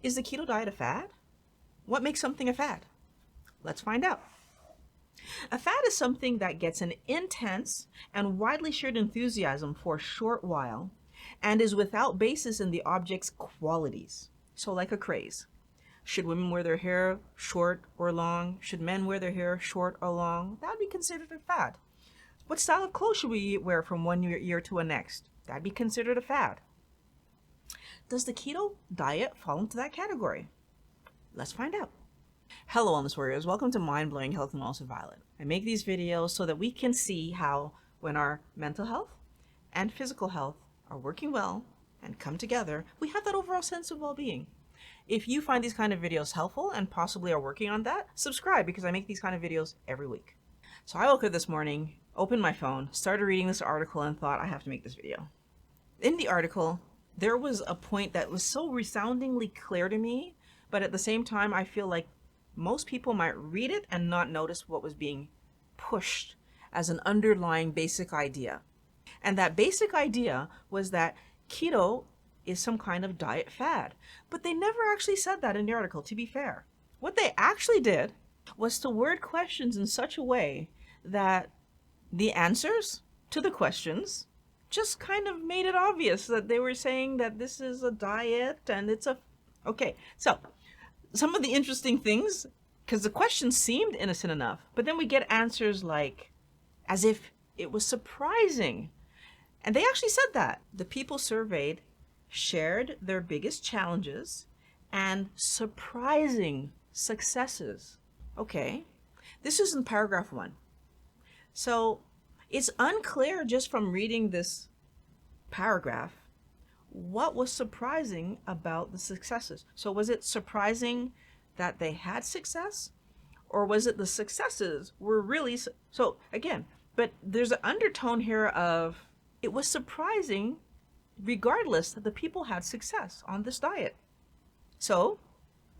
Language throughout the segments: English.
Is the keto diet a fad? What makes something a fad? Let's find out. A fad is something that gets an intense and widely shared enthusiasm for a short while and is without basis in the object's qualities. So, like a craze. Should women wear their hair short or long? Should men wear their hair short or long? That would be considered a fad. What style of clothes should we wear from one year to the next? That'd be considered a fad. Does the keto diet fall into that category? Let's find out. Hello, Wellness Warriors. Welcome to Mind Blowing Health and Wellness with Violet. I make these videos so that we can see how when our mental health and physical health are working well and come together, we have that overall sense of well-being. If you find these kind of videos helpful and possibly are working on that, subscribe because I make these kind of videos every week. So I woke up this morning, opened my phone, started reading this article and thought I have to make this video. In the article, there was a point that was so resoundingly clear to me, but at the same time, I feel like most people might read it and not notice what was being pushed as an underlying basic idea. And that basic idea was that keto is some kind of diet fad. But they never actually said that in the article, to be fair. What they actually did was to word questions in such a way that the answers to the questions just kind of made it obvious that they were saying that this is a diet and it's a... Okay, so some of the interesting things, because the questions seemed innocent enough, but then we get answers like, as if it was surprising. And they actually said that. The people surveyed shared their biggest challenges and surprising successes. Okay, this is in paragraph 1. So it's unclear just from reading this paragraph what was surprising about the successes. So was it surprising that they had success, or was it the successes were really so again, but there's an undertone here of it was surprising regardless that the people had success on this diet. So,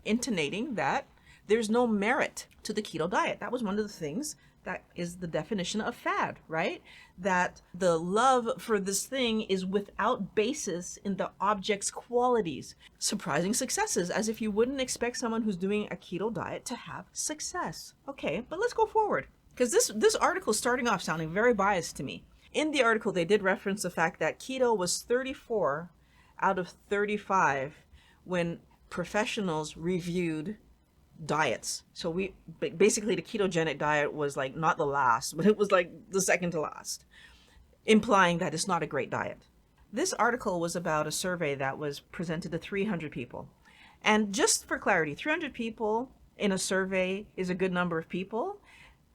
intonating that there's no merit to the keto diet. That was one of the things that is the definition of fad, right? That the love for this thing is without basis in the object's qualities. Surprising successes, as if you wouldn't expect someone who's doing a keto diet to have success. Okay, but let's go forward. Because this article is starting off sounding very biased to me. In the article, they did reference the fact that keto was 34 out of 35 when professionals reviewed diets. So basically the ketogenic diet was like not the last, but it was like the second to last, implying that it's not a great diet. This article was about a survey that was presented to 300 people. And just for clarity, 300 people in a survey is a good number of people.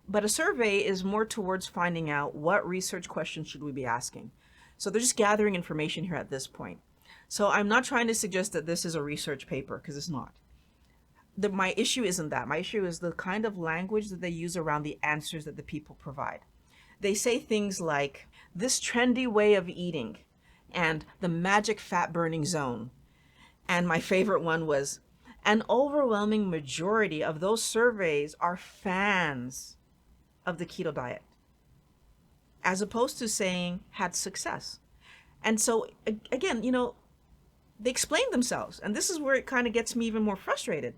But a survey is more towards finding out what research questions should we be asking. So they're just gathering information here at this point. So I'm not trying to suggest that this is a research paper, because it's not. My issue isn't that. My issue is the kind of language that they use around the answers that the people provide. They say things like, this trendy way of eating, and the magic fat burning zone. And my favorite one was, an overwhelming majority of those surveys are fans of the keto diet, as opposed to saying had success. And so again, they explain themselves, and this is where it kind of gets me even more frustrated,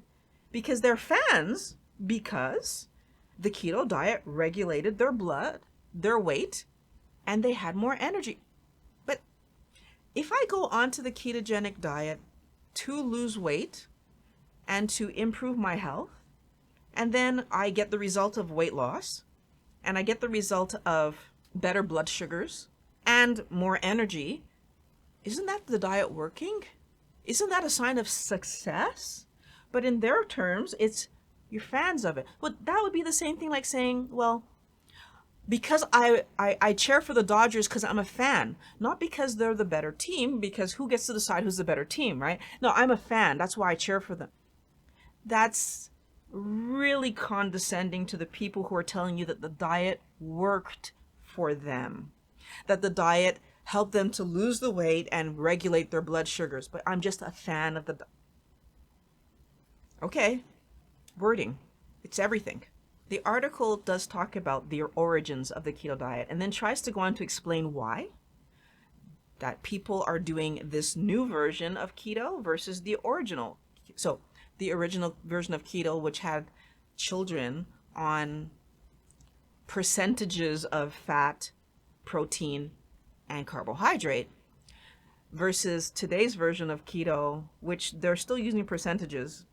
because they're fans because the keto diet regulated their blood, their weight, and they had more energy. But if I go onto the ketogenic diet to lose weight and to improve my health, and then I get the result of weight loss, and I get the result of better blood sugars and more energy, isn't that the diet working? Isn't that a sign of success? But in their terms, it's you're fans of it. Well, that would be the same thing like saying, well, because I cheer for the Dodgers because I'm a fan, not because they're the better team, because who gets to decide who's the better team, right? No, I'm a fan. That's why I cheer for them. That's really condescending to the people who are telling you that the diet worked for them, that the diet helped them to lose the weight and regulate their blood sugars. But I'm just a fan of the okay, wording, it's everything. The article does talk about the origins of the keto diet and then tries to go on to explain why that people are doing this new version of keto versus the original So the original version of keto, which had children on percentages of fat, protein, and carbohydrate, versus today's version of keto, which they're still using percentages,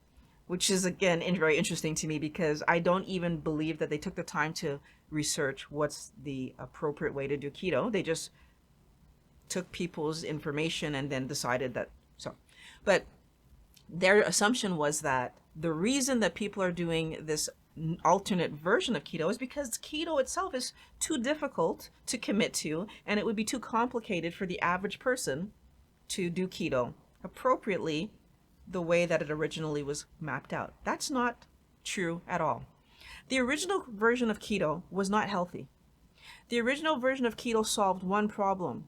which is again very interesting to me because I don't even believe that they took the time to research what's the appropriate way to do keto. They just took people's information and then decided that so. But their assumption was that the reason that people are doing this alternate version of keto is because keto itself is too difficult to commit to, and it would be too complicated for the average person to do keto appropriately the way that it originally was mapped out. That's not true at all. The original version of keto was not healthy. The original version of keto solved one problem,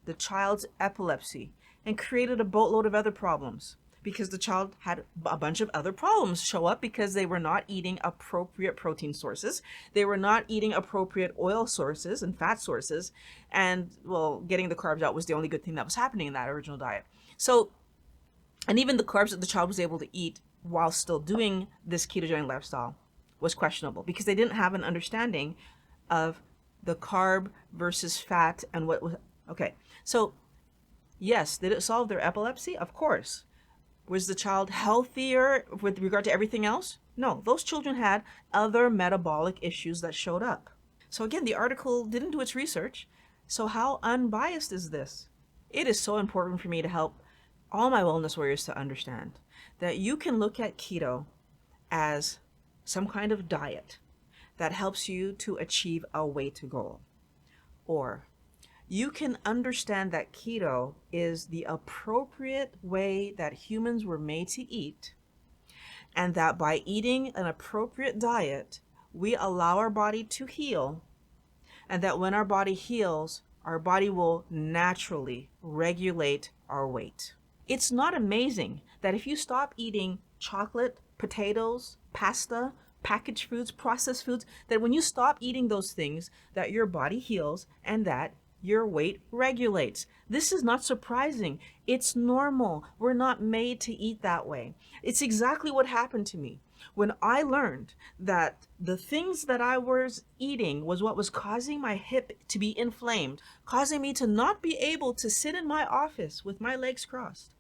the child's epilepsy, and created a boatload of other problems because the child had a bunch of other problems show up because they were not eating appropriate protein sources. They were not eating appropriate oil sources and fat sources. And well, getting the carbs out was the only good thing that was happening in that original diet. So, and even the carbs that the child was able to eat while still doing this ketogenic lifestyle was questionable because they didn't have an understanding of the carb versus fat and what was, okay. So yes, did it solve their epilepsy? Of course. Was the child healthier with regard to everything else? No, those children had other metabolic issues that showed up. So again, the article didn't do its research. So how unbiased is this? It is so important for me to help all my wellness warriors to understand that you can look at keto as some kind of diet that helps you to achieve a weight goal. Or you can understand that keto is the appropriate way that humans were made to eat, and that by eating an appropriate diet, we allow our body to heal, and that when our body heals, our body will naturally regulate our weight. It's not amazing that if you stop eating chocolate, potatoes, pasta, packaged foods, processed foods, that when you stop eating those things, that your body heals and that your weight regulates. This is not surprising. It's normal. We're not made to eat that way. It's exactly what happened to me. When I learned that the things that I was eating was what was causing my hip to be inflamed, causing me to not be able to sit in my office with my legs crossed,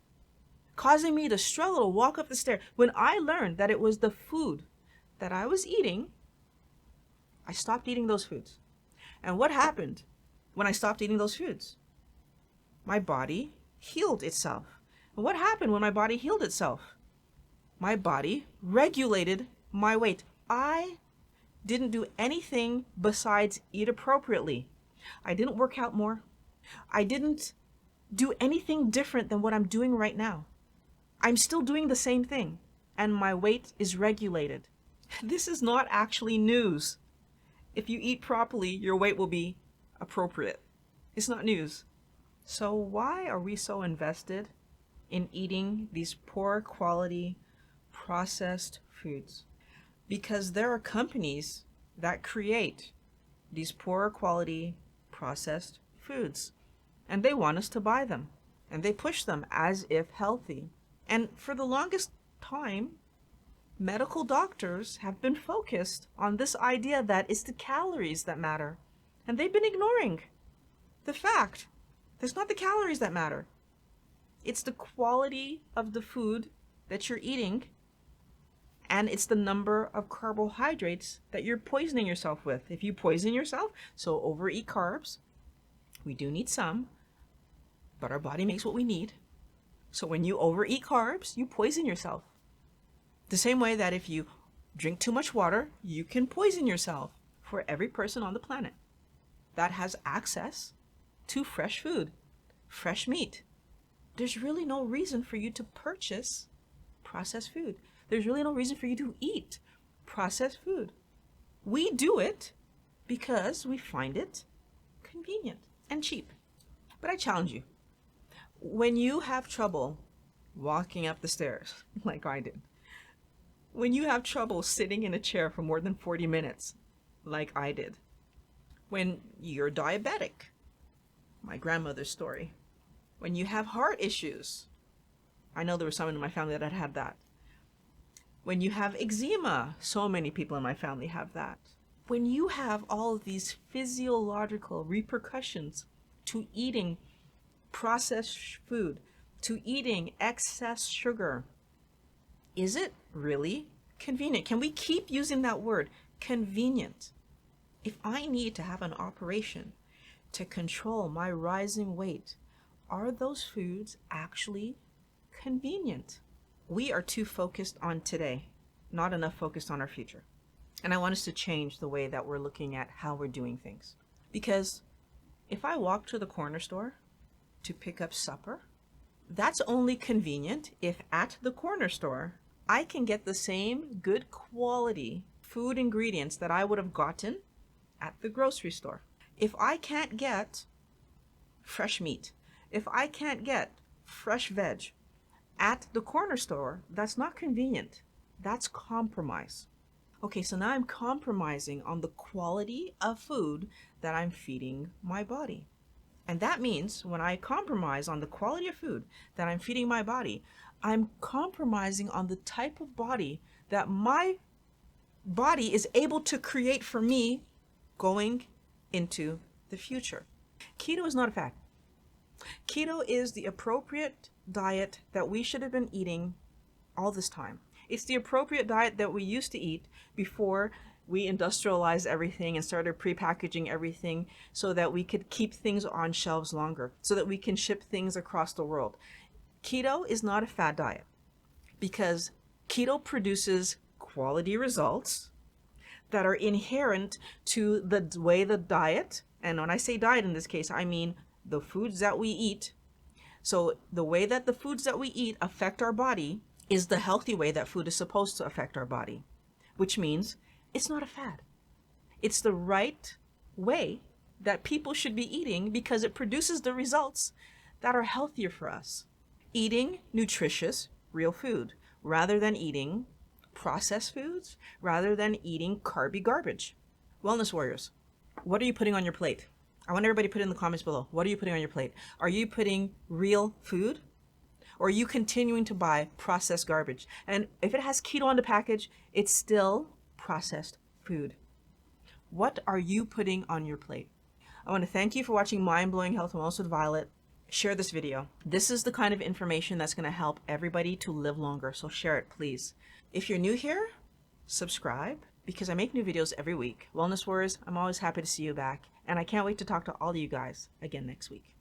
causing me to struggle to walk up the stairs. When I learned that it was the food that I was eating, I stopped eating those foods. And what happened when I stopped eating those foods? My body healed itself. And what happened when my body healed itself? My body regulated my weight. I didn't do anything besides eat appropriately. I didn't work out more. I didn't do anything different than what I'm doing right now. I'm still doing the same thing, and my weight is regulated. This is not actually news. If you eat properly, your weight will be appropriate. It's not news. So why are we so invested in eating these poor quality processed foods? Because there are companies that create these poor quality processed foods, and they want us to buy them, and they push them as if healthy. And for the longest time, medical doctors have been focused on this idea that it's the calories that matter. And they've been ignoring the fact that it's not the calories that matter. It's the quality of the food that you're eating, and it's the number of carbohydrates that you're poisoning yourself with. If you poison yourself, so overeat carbs, we do need some, but our body makes what we need. So when you overeat carbs, you poison yourself. The same way that if you drink too much water, you can poison yourself. For every person on the planet that has access to fresh food, fresh meat, there's really no reason for you to purchase processed food. There's really no reason for you to eat processed food. We do it because we find it convenient and cheap. But I challenge you, when you have trouble walking up the stairs, like I did, when you have trouble sitting in a chair for more than 40 minutes, like I did, when you're diabetic, my grandmother's story, when you have heart issues, I know there was someone in my family that had that, When you have eczema, so many people in my family have that. When you have all of these physiological repercussions to eating processed food, to eating excess sugar, is it really convenient? Can we keep using that word, convenient? If I need to have an operation to control my rising weight, are those foods actually convenient? We are too focused on today, not enough focused on our future. And I want us to change the way that we're looking at how we're doing things. Because if I walk to the corner store to pick up supper, that's only convenient if at the corner store I can get the same good quality food ingredients that I would have gotten at the grocery store. If I can't get fresh meat, if I can't get fresh veg at the corner store, that's not convenient. That's compromise. Okay, so now I'm compromising on the quality of food that I'm feeding my body. And that means when I compromise on the quality of food that I'm feeding my body, I'm compromising on the type of body that my body is able to create for me going into the future. Keto is not a fad. Keto is the appropriate diet that we should have been eating all this time. It's the appropriate diet that we used to eat before we industrialized everything and started prepackaging everything so that we could keep things on shelves longer, so that we can ship things across the world. Keto is not a fad diet because keto produces quality results that are inherent to the way the diet, and when I say diet in this case, I mean the foods that we eat. So the way that the foods that we eat affect our body is the healthy way that food is supposed to affect our body, which means it's not a fad. It's the right way that people should be eating because it produces the results that are healthier for us. Eating nutritious, real food rather than eating processed foods, rather than eating carby garbage. Wellness warriors, what are you putting on your plate? I want everybody to put in the comments below. What are you putting on your plate? Are you putting real food? Or are you continuing to buy processed garbage? And if it has keto on the package, it's still processed food. What are you putting on your plate? I want to thank you for watching Mind Blowing Health and Wellness with Violet. Share this video. This is the kind of information that's going to help everybody to live longer, so share it, please. If you're new here, subscribe because I make new videos every week. Wellness Warriors, I'm always happy to see you back, and I can't wait to talk to all of you guys again next week.